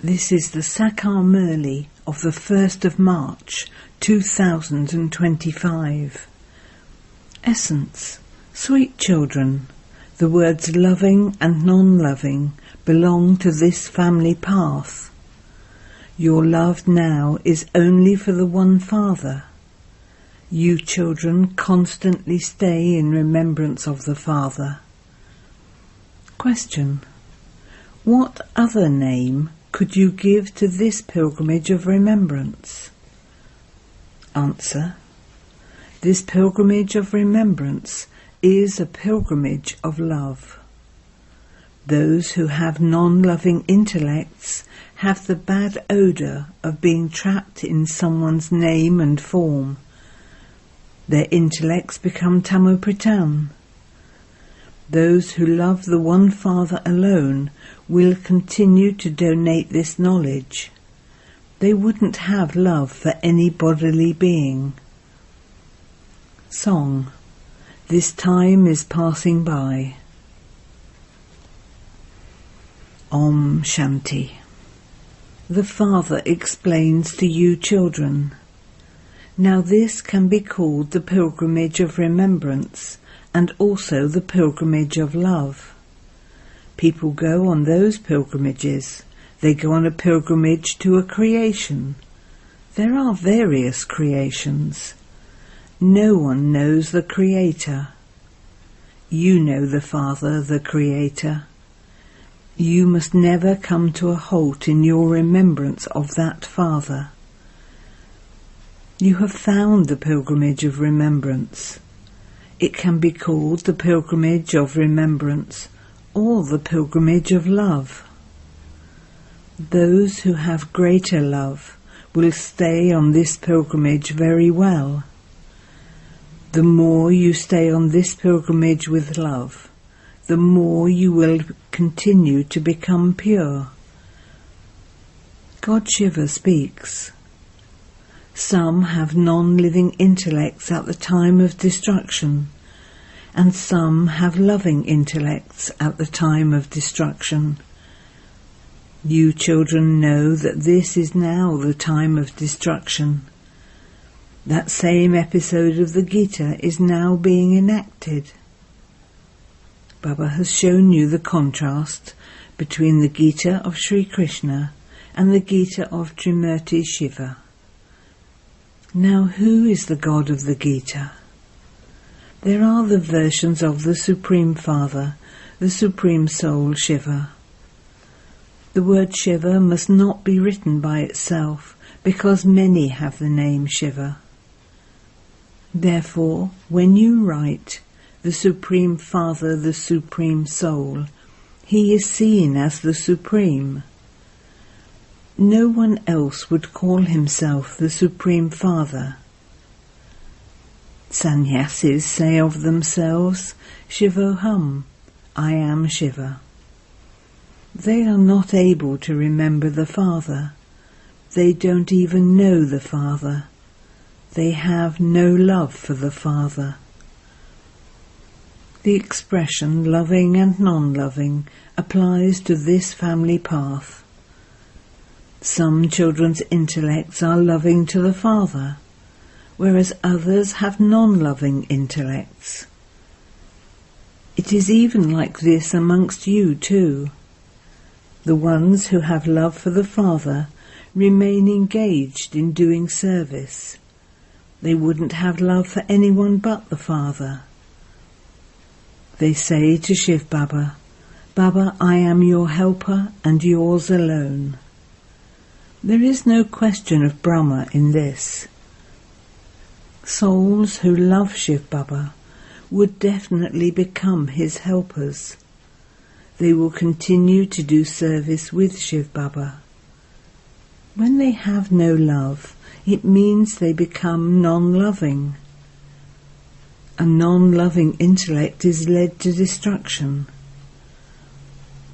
This is the Sakar Murli of the 1st of March 2025. Essence. Sweet children, the words loving and non-loving belong to this family path. Your love now is only for the one Father. You children constantly stay in remembrance of the Father. Question. What other name could you give to this pilgrimage of remembrance? Answer. This pilgrimage of remembrance is a pilgrimage of love. Those who have non-loving intellects have the bad odour of being trapped in someone's name and form. Their intellects become tamopritan. Those who love the one Father alone will continue to donate this knowledge. They wouldn't have love for any bodily being. Song. This time is passing by. Om Shanti. The Father explains to you children. Now this can be called the pilgrimage of remembrance and also the pilgrimage of love. People go on those pilgrimages. They go on a pilgrimage to a creation. There are various creations. No one knows the Creator. You know the Father, the Creator. You must never come to a halt in your remembrance of that Father. You have found the pilgrimage of remembrance. It can be called the pilgrimage of remembrance or the pilgrimage of love. Those who have greater love will stay on this pilgrimage very well. The more you stay on this pilgrimage with love, the more you will continue to become pure. God Shiva speaks. Some have non-living intellects at the time of destruction, and some have loving intellects at the time of destruction. You children know that this is now the time of destruction. That same episode of the Gita is now being enacted. Baba has shown you the contrast between the Gita of Sri Krishna and the Gita of Trimurti Shiva. Now who is the God of the Gita? There are the versions of the Supreme Father, the Supreme Soul Shiva. The word Shiva must not be written by itself because many have the name Shiva. Therefore, when you write the Supreme Father, the Supreme Soul, he is seen as the Supreme. No one else would call himself the Supreme Father. Sannyasis say of themselves, Shivoham, I am Shiva. They are not able to remember the Father. They don't even know the Father. They have no love for the Father. The expression loving and non-loving applies to this family path. Some children's intellects are loving to the Father, whereas others have non-loving intellects. It is even like this amongst you too. The ones who have love for the Father remain engaged in doing service. They wouldn't have love for anyone but the Father. They say to Shiv Baba, Baba, I am your helper and yours alone. There is no question of Brahma in this. Souls who love Shiv Baba would definitely become his helpers. They will continue to do service with Shiv Baba. When they have no love, it means they become non-loving. A non-loving intellect is led to destruction.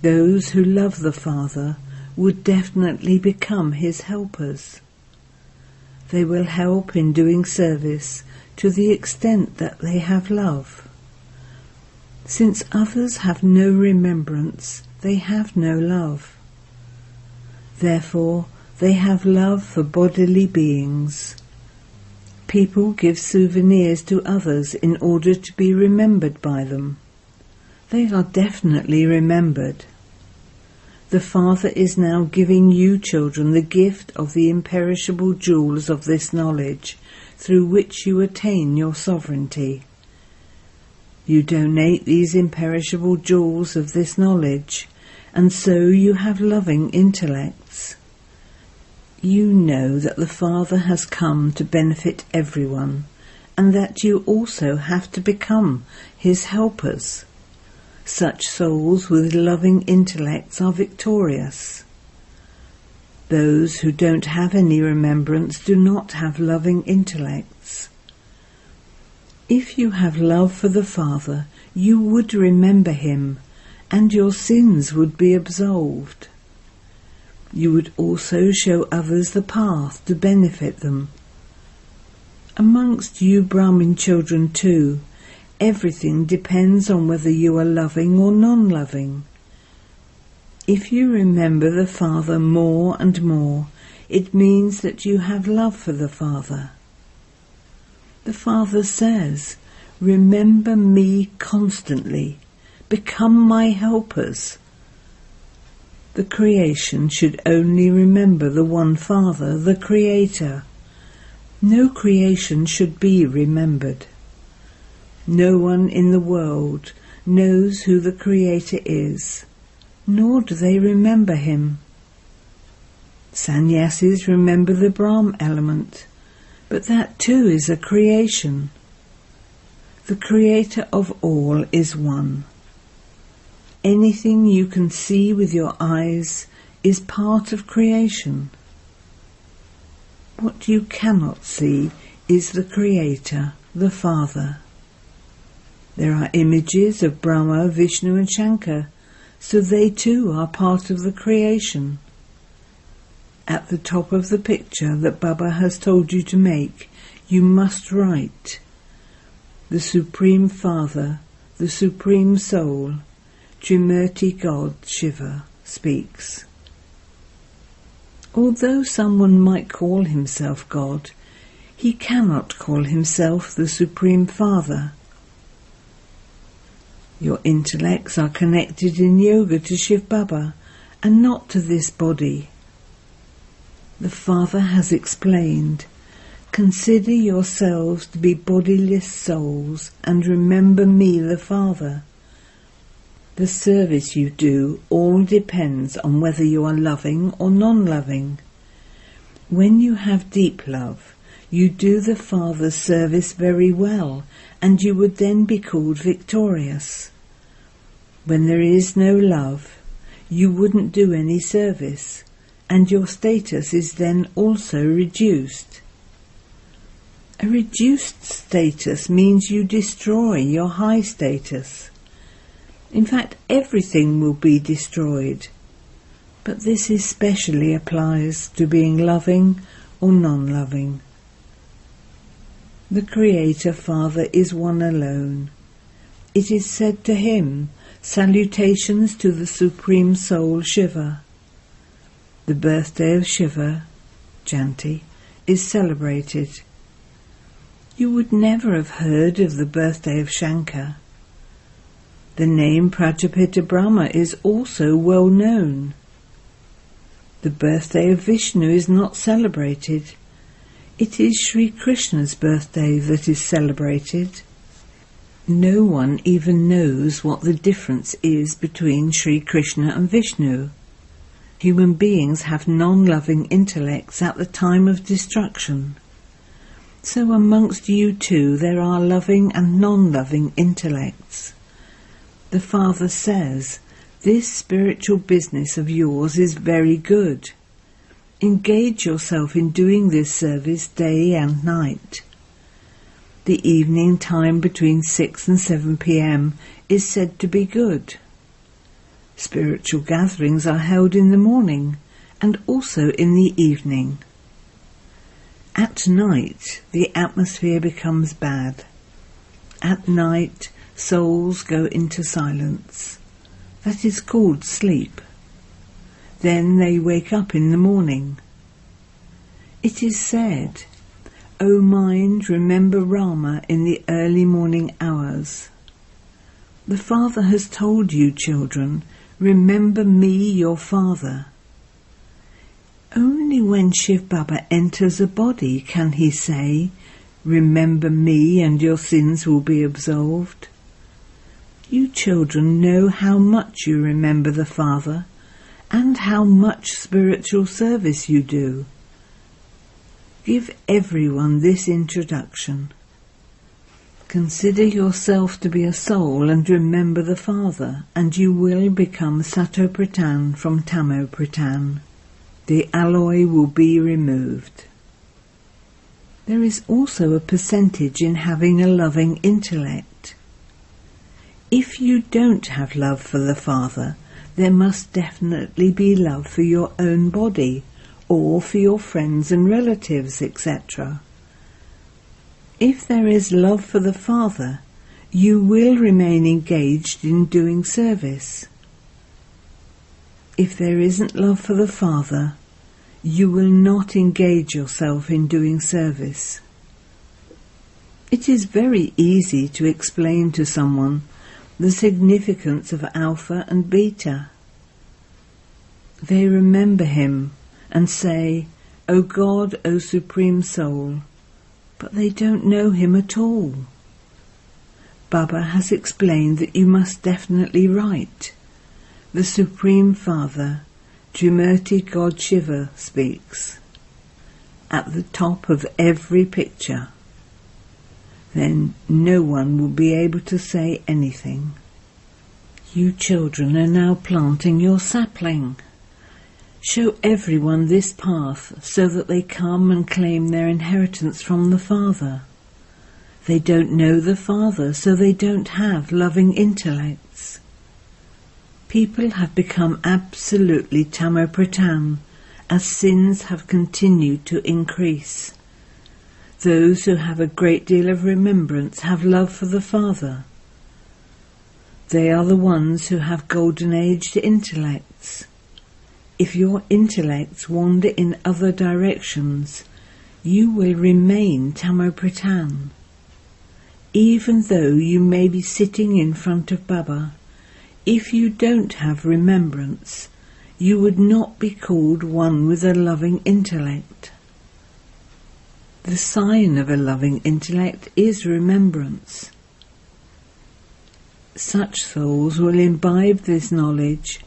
Those who love the Father would definitely become his helpers. They will help in doing service to the extent that they have love. Since others have no remembrance, they have no love. Therefore, they have love for bodily beings. People give souvenirs to others in order to be remembered by them. They are definitely remembered. The Father is now giving you children the gift of the imperishable jewels of this knowledge, through which you attain your sovereignty. You donate these imperishable jewels of this knowledge, and so you have loving intellects. You know that the Father has come to benefit everyone, and that you also have to become his helpers. Such souls with loving intellects are victorious. Those who don't have any remembrance do not have loving intellects. If you have love for the Father, you would remember him, and your sins would be absolved. You would also show others the path to benefit them. Amongst you Brahmin children too, everything depends on whether you are loving or non-loving. If you remember the Father more and more, it means that you have love for the Father. The Father says, "Remember me constantly, become my helpers." The creation should only remember the one Father, the Creator. No creation should be remembered. No one in the world knows who the Creator is, nor do they remember him. Sannyasis remember the Brahm element, but that too is a creation. The Creator of all is one. Anything you can see with your eyes is part of creation. What you cannot see is the Creator, the Father. There are images of Brahma, Vishnu and Shankar, so they too are part of the creation. At the top of the picture that Baba has told you to make, you must write, "The Supreme Father, the Supreme Soul, Trimurti God Shiva speaks." Although someone might call himself God, he cannot call himself the Supreme Father. Your intellects are connected in yoga to Shiv Baba and not to this body. The Father has explained, "Consider yourselves to be bodiless souls and remember me, the Father." The service you do all depends on whether you are loving or non-loving. When you have deep love, you do the Father's service very well, and you would then be called victorious. When there is no love, you wouldn't do any service, and your status is then also reduced. A reduced status means you destroy your high status. In fact, everything will be destroyed, but this especially applies to being loving or non-loving. The Creator Father is one alone. It is said to him, "Salutations to the Supreme Soul Shiva." The birthday of Shiva, Jayanti, is celebrated. You would never have heard of the birthday of Shankar. The name Prajapita Brahma is also well known. The birthday of Vishnu is not celebrated. It is Sri Krishna's birthday that is celebrated. No one even knows what the difference is between Sri Krishna and Vishnu. Human beings have non-loving intellects at the time of destruction. So amongst you too there are loving and non-loving intellects. The Father says, "This spiritual business of yours is very good. Engage yourself in doing this service day and night." The evening time between 6 and 7 p.m. is said to be good. Spiritual gatherings are held in the morning and also in the evening. At night, the atmosphere becomes bad. At night, souls go into silence. That is called sleep. Then they wake up in the morning. It is said, O mind, remember Rama in the early morning hours. The Father has told you, children, remember me, your Father. Only when Shiv Baba enters a body can he say, remember me and your sins will be absolved. You children know how much you remember the Father and how much spiritual service you do. Give everyone this introduction. Consider yourself to be a soul and remember the Father, and you will become Sato-Pradhan from Tamo-Pradhan. The alloy will be removed. There is also a percentage in having a loving intellect. If you don't have love for the Father, there must definitely be love for your own body, or for your friends and relatives, etc. If there is love for the Father, you will remain engaged in doing service. If there isn't love for the Father, you will not engage yourself in doing service. It is very easy to explain to someone the significance of Alpha and Beta. They remember him and say, O God, O Supreme Soul, but they don't know him at all. Baba has explained that you must definitely write. The Supreme Father, Trimurti God Shiva, speaks at the top of every picture. Then no one will be able to say anything. You children are now planting your sapling. Show everyone this path so that they come and claim their inheritance from the Father. They don't know the Father, so they don't have loving intellects. People have become absolutely Tamo-Pradhan as sins have continued to increase. Those who have a great deal of remembrance have love for the Father. They are the ones who have golden-aged intellects. If your intellects wander in other directions, you will remain Tamo-Pradhan. Even though you may be sitting in front of Baba, if you don't have remembrance, you would not be called one with a loving intellect. The sign of a loving intellect is remembrance. Such souls will imbibe this knowledge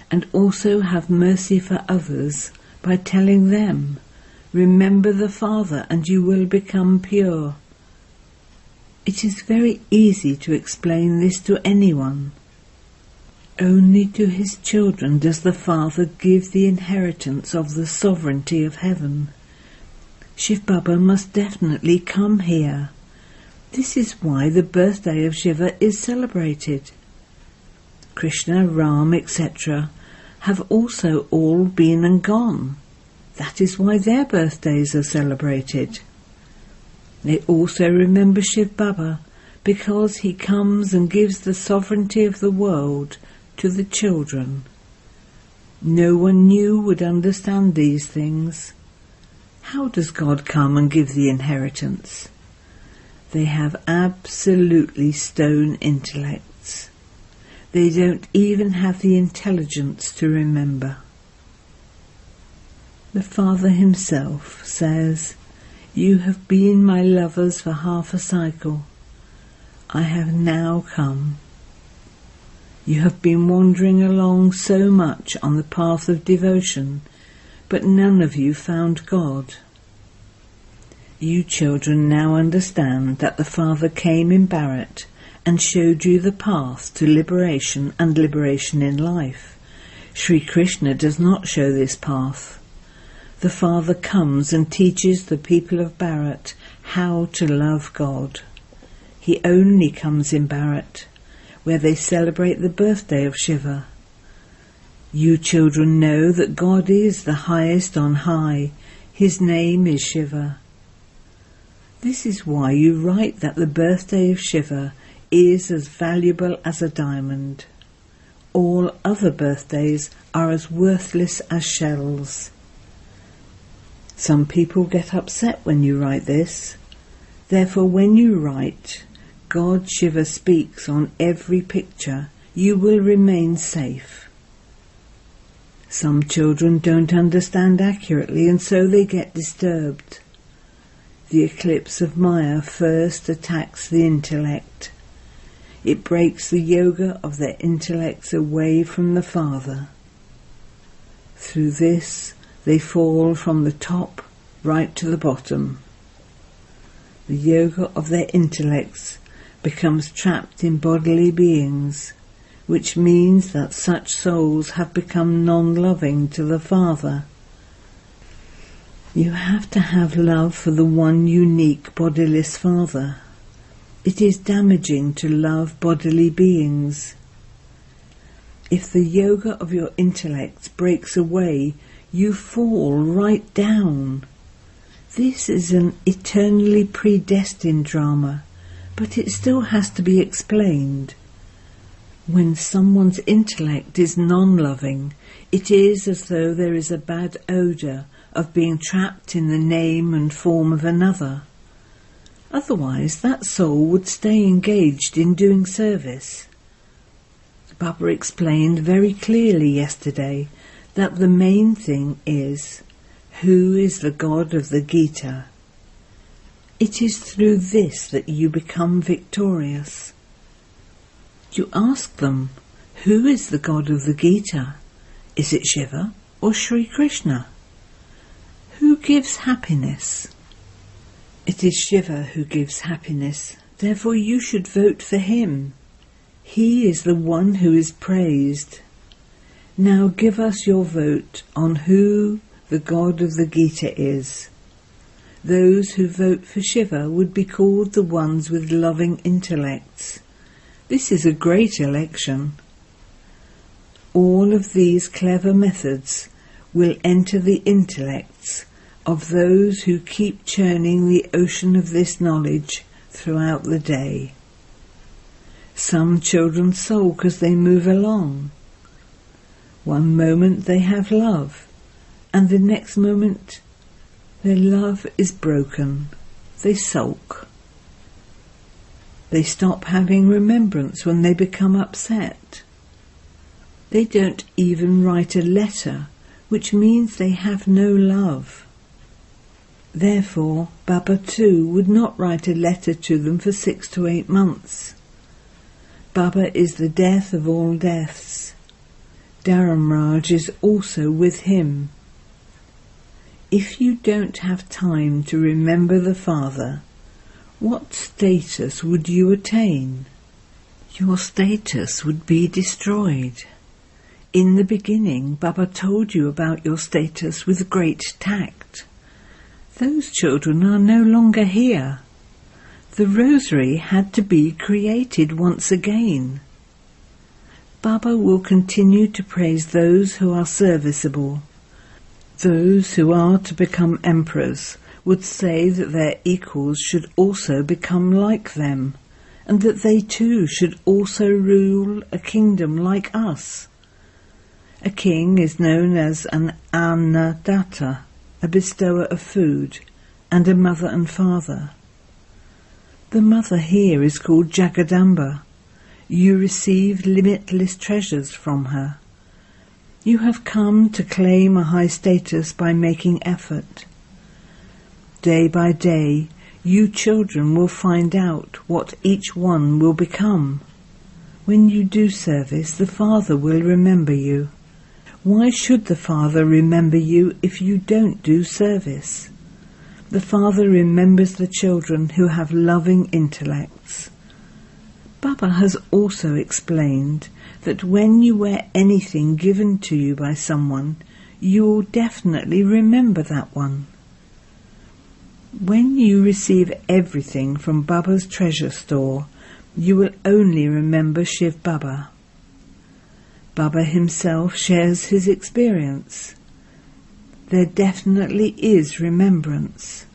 and also have mercy for others by telling them, remember the Father and you will become pure. It is very easy to explain this to anyone. Only to his children does the Father give the inheritance of the sovereignty of heaven. Shiv Baba must definitely come here. This is why the birthday of Shiva is celebrated. Krishna, Ram, etc. have also all been and gone. That is why their birthdays are celebrated. They also remember Shiv Baba because he comes and gives the sovereignty of the world to the children. No one new would understand these things. How does God come and give the inheritance? They have absolutely stone intellects. They don't even have the intelligence to remember. The Father himself says, you have been my lovers for half a cycle. I have now come. You have been wandering along so much on the path of devotion, but none of you found God. You children now understand that the Father came in Bharat and showed you the path to liberation and liberation in life. Sri Krishna does not show this path. The Father comes and teaches the people of Bharat how to love God. He only comes in Bharat, where they celebrate the birthday of Shiva. You children know that God is the highest on high. His name is Shiva. This is why you write that the birthday of Shiva is as valuable as a diamond. all other birthdays are as worthless as shells. Some people get upset when you write this. Therefore, when you write, God Shiva speaks on every picture, you will remain safe. Some children don't understand accurately and so they get disturbed. The eclipse of Maya first attacks the intellect. It breaks the yoga of their intellects away from the Father. Through this, they fall from the top right to the bottom. The yoga of their intellects becomes trapped in bodily beings, which means that such souls have become non-loving to the Father. You have to have love for the one unique bodiless Father. It is damaging to love bodily beings. If the yoga of your intellect breaks away, you fall right down. This is an eternally predestined drama, but it still has to be explained. When someone's intellect is non-loving, it is as though there is a bad odour of being trapped in the name and form of another. Otherwise, that soul would stay engaged in doing service. Baba explained very clearly yesterday that the main thing is, who is the God of the Gita? It is through this that you become victorious. You ask them, who is the God of the Gita? Is it Shiva or Sri Krishna? Who gives happiness? It is Shiva who gives happiness, therefore you should vote for him. He is the one who is praised. Now give us your vote on who the God of the Gita is. Those who vote for Shiva would be called the ones with loving intellects. This is a great election. All of these clever methods will enter the intellects of those who keep churning the ocean of this knowledge throughout the day. Some children sulk as they move along. One moment they have love, and the next moment their love is broken. They sulk. They stop having remembrance when they become upset. They don't even write a letter, which means they have no love. Therefore, Baba too would not write a letter to them for 6 to 8 months. Baba is the death of all deaths. Dharamraj is also with him. If you don't have time to remember the Father, what status would you attain? Your status would be destroyed. In the beginning, Baba told you about your status with great tact. Those children are no longer here. The rosary had to be created once again. Baba will continue to praise those who are serviceable. Those who are to become emperors would say that their equals should also become like them, and that they too should also rule a kingdom like us. A king is known as an annadatta, a bestower of food, and a mother and father. The mother here is called Jagadamba. You receive limitless treasures from her. You have come to claim a high status by making effort. Day by day, you children will find out what each one will become. When you do service, the Father will remember you. Why should the Father remember you if you don't do service? The Father remembers the children who have loving intellects. Baba has also explained that when you wear anything given to you by someone, you will definitely remember that one. When you receive everything from Baba's treasure store, you will only remember Shiv Baba. Baba himself shares his experience. There definitely is remembrance.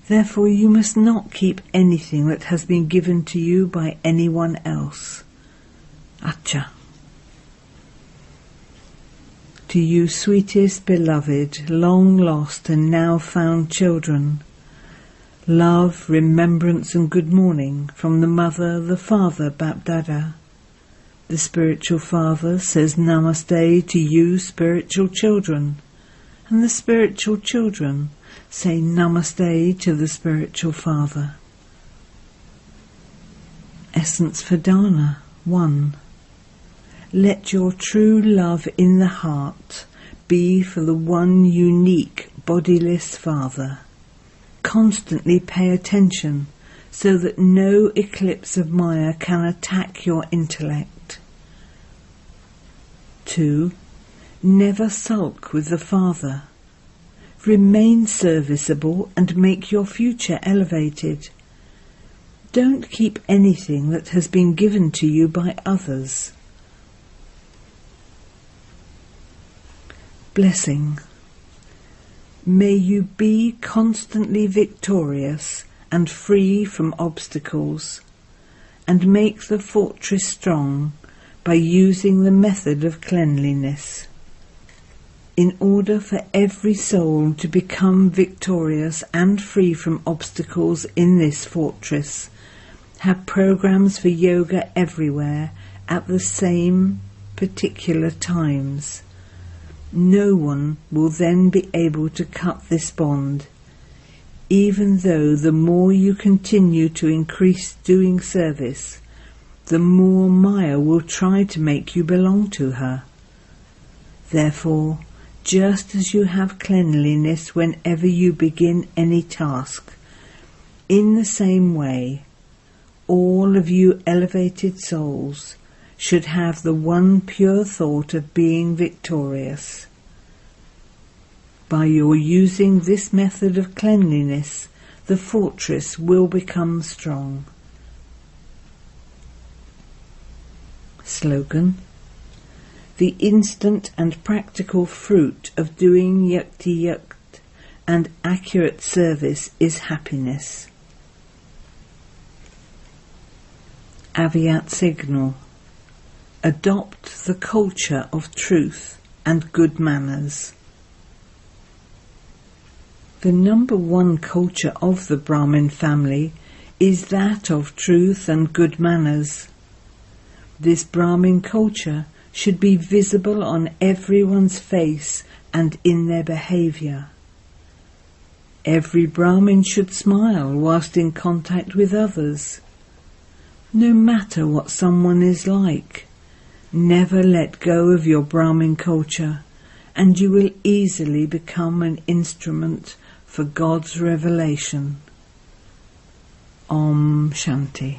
Therefore you must not keep anything that has been given to you by anyone else. Acha. To you sweetest beloved, long lost and now found children, love, remembrance and good morning from the Mother, the Father, Bapdada. The Spiritual Father says Namaste to you spiritual children, and the spiritual children say Namaste to the Spiritual Father. Essence for Dana 1. Let your true love in the heart be for the one unique bodiless Father. Constantly pay attention so that no eclipse of Maya can attack your intellect. 2. Never sulk with the Father. Remain serviceable and make your future elevated. Don't keep anything that has been given to you by others. Blessing. May you be constantly victorious and free from obstacles, and make the fortress strong by using the method of cleanliness. In order for every soul to become victorious and free from obstacles in this fortress, have programs for yoga everywhere at the same particular times. No one will then be able to cut this bond, even though the more you continue to increase doing service, the more Maya will try to make you belong to her. Therefore, just as you have cleanliness whenever you begin any task, in the same way, all of you elevated souls should have the one pure thought of being victorious. By your using this method of cleanliness, the fortress will become strong. Slogan. The instant and practical fruit of doing yukti yukt and accurate service is happiness. Aviat signal. Adopt the culture of truth and good manners. The number one culture of the Brahmin family is that of truth and good manners. This Brahmin culture should be visible on everyone's face and in their behaviour. Every Brahmin should smile whilst in contact with others. No matter what someone is like, never let go of your Brahmin culture, and you will easily become an instrument for God's revelation. Om Shanti.